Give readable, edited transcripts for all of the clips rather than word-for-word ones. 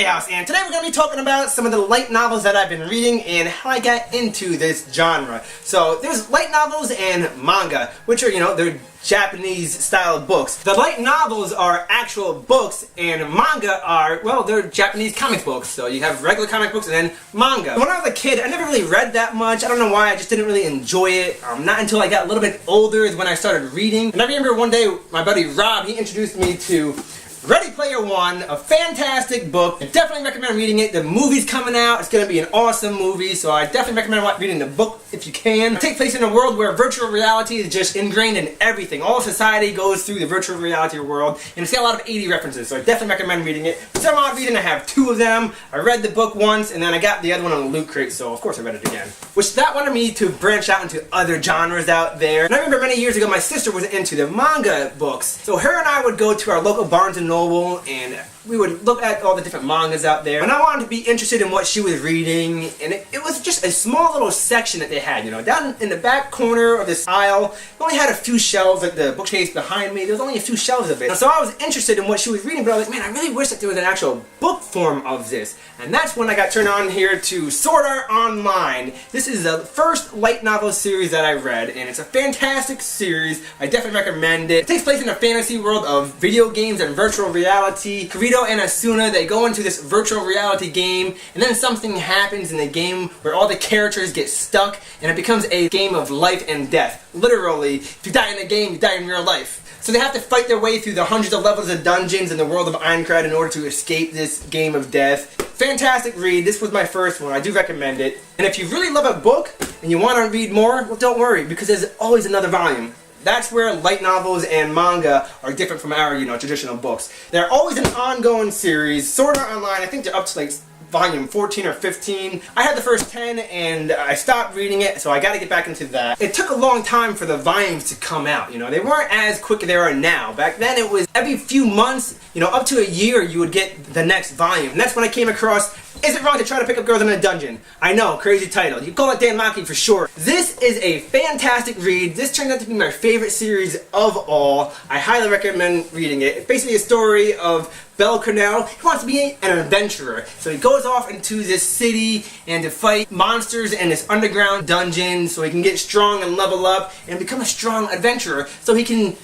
Playhouse, and today we're going to be talking about some of the light novels that I've been reading and how I got into this genre. So there's light novels and manga, which are, they're Japanese style books. The light novels are actual books and manga are, well, they're Japanese comic books. So you have regular comic books and then manga. When I was a kid, I never really read that much. I don't know why, I just didn't really enjoy it. Not until I got a little bit older is when I started reading. And I remember one day my buddy Rob, he introduced me to Ready Player One, a fantastic book. I definitely recommend reading it. The movie's coming out. It's going to be an awesome movie, so I definitely recommend reading the book if you can. It takes place in a world where virtual reality is just ingrained in everything. All of society goes through the virtual reality world, and it's got a lot of 80 references, so I definitely recommend reading it. For some odd reason, I have two of them. I read the book once, and then I got the other one on the Loot Crate, so of course I read it again. Which that wanted me to branch out into other genres out there. And I remember many years ago, my sister was into the manga books, so her and I would go to our local Barnes & Noble, and we would look at all the different mangas out there, and I wanted to be interested in what she was reading, and it was just a small little section that they had, down in the back corner of this aisle. It only had a few shelves, like the bookcase behind me, there was only a few shelves of it. And so I was interested in what she was reading, but I was like, man, I really wish that there was an actual book form of this. And that's when I got turned on here to Sword Art Online. This is the first light novel series that I read, and it's a fantastic series. I definitely recommend it. It takes place in a fantasy world of video games and virtual reality. Kirito and Asuna, they go into this virtual reality game, and then something happens in the game where all the characters get stuck, and it becomes a game of life and death. Literally, if you die in the game, you die in real life. So they have to fight their way through the hundreds of levels of dungeons in the world of Aincrad in order to escape this game of death. Fantastic read. This was my first one. I do recommend it. And if you really love a book and you want to read more, well, don't worry, because there's always another volume. That's where light novels and manga are different from our, traditional books. They're always an ongoing series. Sword Art Online, I think they're up to like volume 14 or 15. I had the first 10 and I stopped reading it, so I got to get back into that. It took a long time for the volumes to come out. They weren't as quick as they are now. Back then it was every few months, up to a year you would get the next volume. And that's when I came across Is It Wrong to Try to Pick Up Girls in a Dungeon? I know, crazy title. You call it Dan Maki for short. This is a fantastic read. This turned out to be my favorite series of all. I highly recommend reading it. It's basically a story of Bell Cornell. He wants to be an adventurer. So he goes off into this city and to fight monsters in this underground dungeon so he can get strong and level up and become a strong adventurer so he can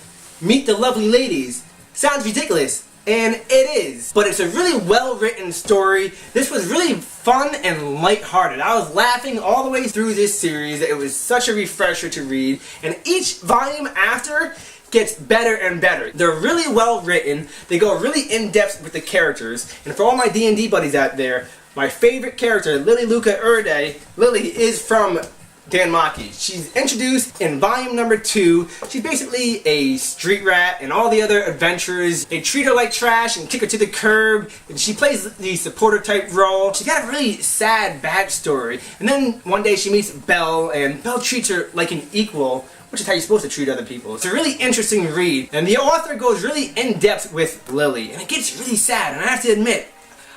meet the lovely ladies. Sounds ridiculous. And it is. But it's a really well-written story. This was really fun and lighthearted. I was laughing all the way through this series. It was such a refresher to read. And each volume after gets better and better. They're really well written. They go really in-depth with the characters. And for all my D&D buddies out there, my favorite character, Lily Luca Erde, Lily is from Dan Maki. She's introduced in volume number 2. She's basically a street rat, and all the other adventurers, they treat her like trash and kick her to the curb, and she plays the supporter type role. She's got a really sad backstory, and then one day she meets Belle, and Belle treats her like an equal, which is how you're supposed to treat other people. It's a really interesting read, and the author goes really in-depth with Lily, and it gets really sad, and I have to admit,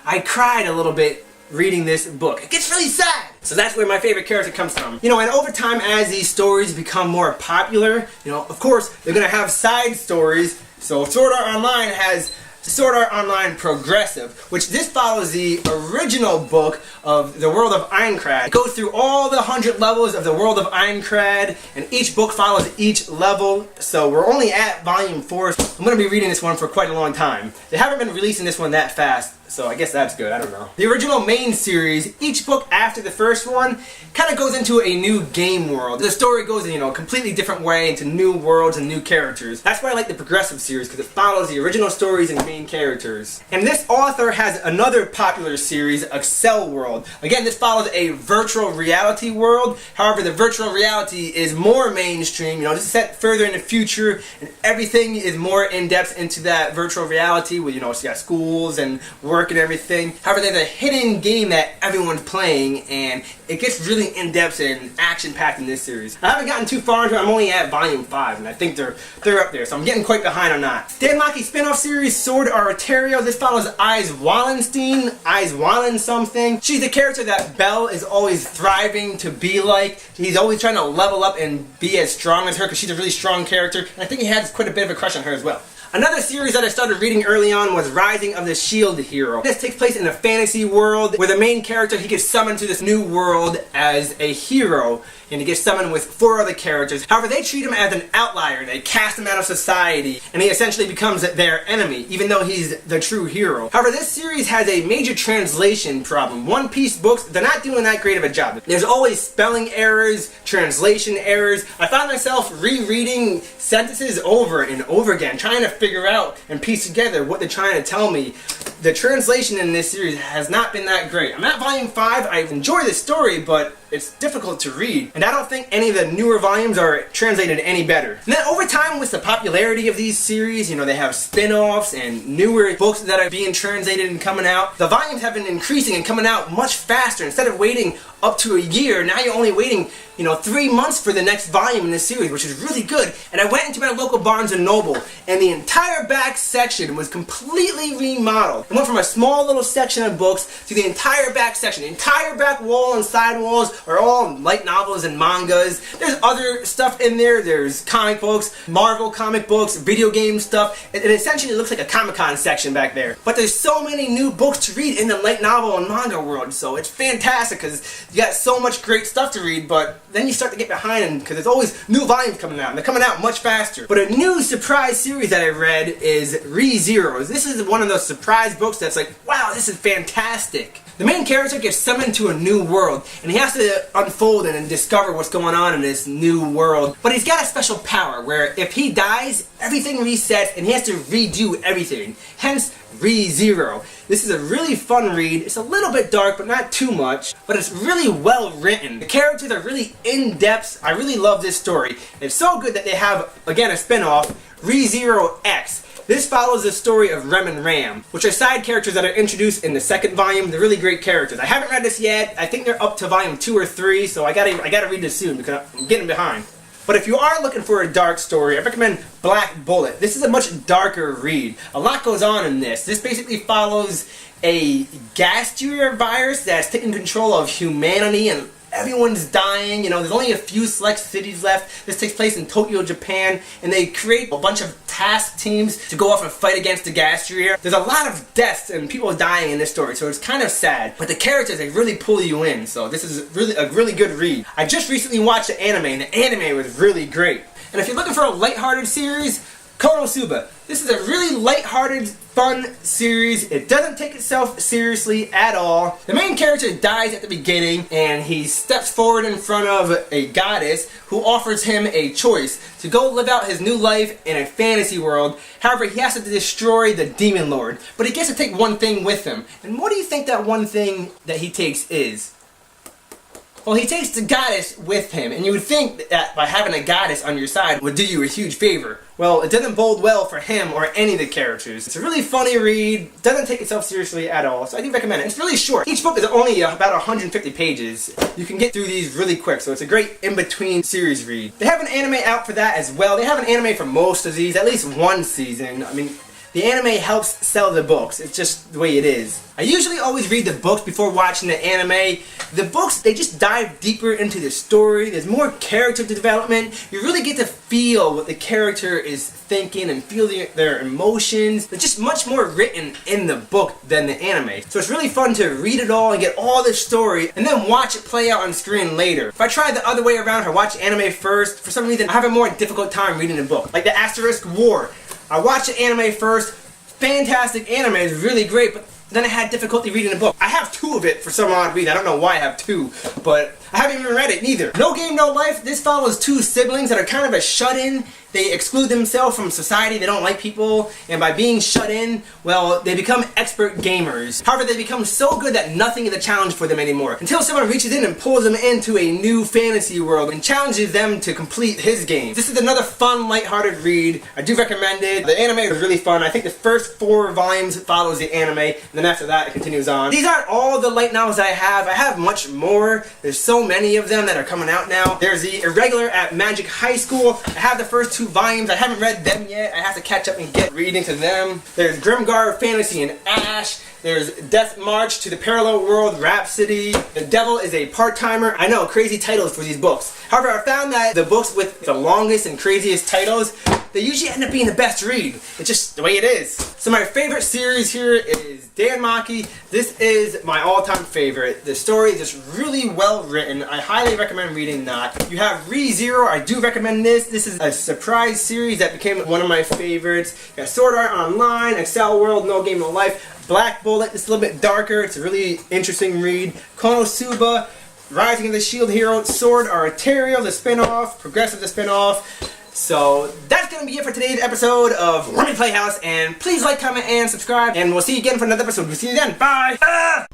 I cried a little bit reading this book. It gets really sad! So that's where my favorite character comes from. And over time, as these stories become more popular, of course, they're gonna have side stories. So Sword Art Online has Sword Art Online Progressive, which this follows the original book of the world of Aincrad. It goes through all the 100 levels of the world of Aincrad, and each book follows each level, so we're only at volume 4. I'm going to be reading this one for quite a long time. They haven't been releasing this one that fast, so I guess that's good, I don't know. The original main series, each book after the first one, kind of goes into a new game world. The story goes in, a completely different way into new worlds and new characters. That's why I like the Progressive series, because it follows the original stories and main characters. And this author has another popular series, Excel World. Again, this follows a virtual reality world. However, the virtual reality is more mainstream. This is set further in the future, and everything is more in-depth into that virtual reality where, it's got schools and work and everything. However, there's a hidden game that everyone's playing, and it gets really in-depth and action-packed in this series. I haven't gotten too far into it. I'm only at volume 5, and I think they're up there, so I'm getting quite behind on that. Dan Maki spin-off series, Sword Arterio. This follows Eyes Wallenstein, Eyes Wallen something. She's the character that Belle is always thriving to be like. He's always trying to level up and be as strong as her because she's a really strong character, and I think he has quite a bit of a crush on her as well. Another series that I started reading early on was Rising of the Shield Hero. This takes place in a fantasy world where the main character, he gets summoned to this new world as a hero, and he gets summoned with 4 other characters. However, they treat him as an outlier. They cast him out of society, and he essentially becomes their enemy, even though he's the true hero. However, this series has a major translation problem. One Piece books, they're not doing that great of a job. There's always spelling errors, translation errors. I found myself rereading sentences over and over again, trying to figure out and piece together what they're trying to tell me. The translation in this series has not been that great. I'm at volume 5. I enjoy the story, but it's difficult to read. And I don't think any of the newer volumes are translated any better. And then over time, with the popularity of these series, you know, they have spin-offs and newer books that are being translated and coming out. The volumes have been increasing and coming out much faster. Instead of waiting up to a year, now you're only waiting, 3 months for the next volume in this series, which is really good. And I went into my local Barnes & Noble, and the entire back section was completely remodeled. It went from a small little section of books to the entire back section. The entire back wall and side walls are all light novels and mangas. There's other stuff in there. There's comic books, Marvel comic books, video game stuff. It essentially looks like a Comic-Con section back there. But there's so many new books to read in the light novel and manga world, so it's fantastic because you got so much great stuff to read, but then you start to get behind because there's always new volumes coming out, and they're coming out much faster. But a new surprise series that I read is ReZero. This is one of those surprise books that's like, wow, this is fantastic. The main character gets summoned to a new world, and he has to unfold and discover what's going on in this new world. But he's got a special power where if he dies, everything resets, and he has to redo everything. Hence, ReZero. This is a really fun read. It's a little bit dark, but not too much. But it's really well written. The characters are really in-depth. I really love this story. It's so good that they have, again, a spin-off, ReZero X. This follows the story of Rem and Ram, which are side characters that are introduced in the second volume. They're really great characters. I haven't read this yet. I think they're up to volume 2 or 3, so I gotta read this soon because I'm getting behind. But if you are looking for a dark story, I recommend Black Bullet. This is a much darker read. A lot goes on in this. This basically follows a gas-gier virus that's taking control of humanity, and everyone's dying. There's only a few select cities left. This takes place in Tokyo, Japan, and they create a bunch of task teams to go off and fight against the gas-gier. There's a lot of deaths and people dying in this story, so it's kind of sad. But the characters, they really pull you in, so this is really a really good read. I just recently watched the anime, and the anime was really great. And if you're looking for a lighthearted series, Konosuba. This is a really lighthearted, fun series. It doesn't take itself seriously at all. The main character dies at the beginning, and he steps forward in front of a goddess who offers him a choice to go live out his new life in a fantasy world. However, he has to destroy the Demon Lord, but he gets to take one thing with him. And what do you think that one thing that he takes is? Well, he takes the goddess with him, and you would think that by having a goddess on your side would do you a huge favor. Well, it doesn't bode well for him or any of the characters. It's a really funny read, doesn't take itself seriously at all, so I do recommend it. It's really short. Each book is only about 150 pages. You can get through these really quick, so it's a great in-between series read. They have an anime out for that as well. They have an anime for most of these, at least one season. I mean, the anime helps sell the books. It's just the way it is. I usually always read the books before watching the anime. The books, they just dive deeper into the story. There's more character development. You really get to feel what the character is thinking and feel their emotions. There's just much more written in the book than the anime. So it's really fun to read it all and get all the story and then watch it play out on screen later. If I try the other way around, if I watch anime first, for some reason I have a more difficult time reading the book. Like the Asterisk War. I watched the anime first. Fantastic anime, it's really great, but then I had difficulty reading the book. I have 2 of it for some odd reason. I don't know why I have 2, but I haven't even read it neither. No Game, No Life. This follows 2 siblings that are kind of a shut-in. They exclude themselves from society. They don't like people, and by being shut in, well, they become expert gamers. However, they become so good that nothing is a challenge for them anymore, until someone reaches in and pulls them into a new fantasy world and challenges them to complete his game. This is another fun, lighthearted read. I do recommend it. The anime is really fun. I think the first 4 volumes follows the anime, and then after that it continues on. These aren't all the light novels I have. I have much more. There's so many of them that are coming out now. There's the Irregular at Magic High School. I have the first 2 volumes. I haven't read them yet. I have to catch up and get reading to them. There's Grimgar Fantasy and Ash. There's Death March to the Parallel World, Rhapsody. The Devil is a Part-Timer. I know, crazy titles for these books. However, I found that the books with the longest and craziest titles, they usually end up being the best read. It's just the way it is. So my favorite series here is Dan Machi. This is my all-time favorite. The story is just really well written. I highly recommend reading that. You have ReZero. I do recommend this. This is a surprise series that became one of my favorites. You got Sword Art Online, Excel World, No Game No Life, Black Bullet. It's a little bit darker. It's a really interesting read. Konosuba, Rising of the Shield Hero, Sword Arterial, the spin-off, Progressive, the spin-off. So that's going to be it for today's episode of Wormy Playhouse, and please like, comment, and subscribe, and we'll see you again for another episode. We'll see you then. Bye!